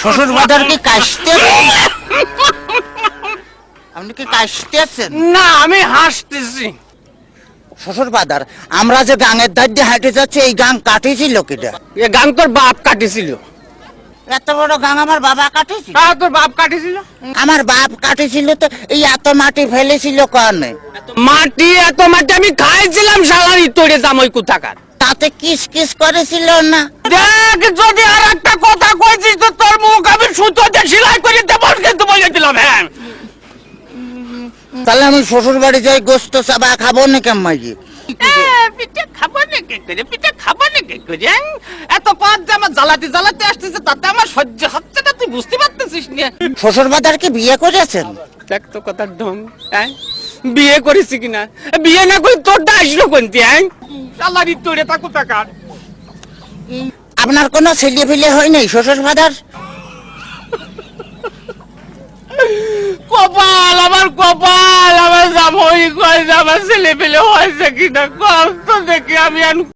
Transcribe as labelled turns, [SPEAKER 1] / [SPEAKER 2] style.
[SPEAKER 1] শ্বশুর বাজার কি কাশতে আপনি কি কাশতেছেন?
[SPEAKER 2] না, আমি হাসতেছি।
[SPEAKER 1] শ্বশুর বাজার আমরা যে গাঙের ধার দিয়ে হাঁটে যাচ্ছি, এই গাং কাটিছিল কিটা?
[SPEAKER 2] এ গান তোর বাপ কাটিছিল।
[SPEAKER 1] এত বড় গাং আমার বাবা কাটিছিল?
[SPEAKER 2] তোর বাপ কাটিছিল?
[SPEAKER 1] আমার বাপ কাটিছিল তো এই এত মাটি ফেলেছিল কারণে।
[SPEAKER 2] মাটি এত মাটি আমি খাইছিলাম, শালারি তোরে জামাই কোথাকার।
[SPEAKER 1] তাতে কিস কিস করেছিল না?
[SPEAKER 2] দেখ, যদি আর একটা কথা কইছিস তো তোর মুখ আমি সুতোতে সেলাই করে দেবো কিন্তু বলে দিলাম। হ্যাঁ,
[SPEAKER 1] তাহলে আমি শ্বশুর বাড়ি যাই গোস্ত চাবা খাবো না কেমন?
[SPEAKER 2] পিঠে খাবো না কে করে, পিঠে খাবো না কে করে? এত পাঁচ যে আমার জ্বালাতে জ্বালাতে আসতেছে, তাতে আমার সহ্য হচ্ছে না, তুই বুঝতে পারতেছিস না?
[SPEAKER 1] শ্বশুর বাজার কি বিয়ে করেছেন?
[SPEAKER 2] দেখ তো কথার ঢং। হ্যাঁ, বিয়ে করেছি কিনা? বিয়ে না করে তোরটা আসলো কোনটি? হ্যাঁ, শালারি তোরে তা কোথাকার।
[SPEAKER 1] আপনার কোনো ছেলে ফেলে হয় নাই শ্বশুর বাজার?
[SPEAKER 2] কপাল আমার, কপাল আমার, জামাই কয় আমার ছেলে পেলে হয়েছে কিনা কষ্ট দেখে আমি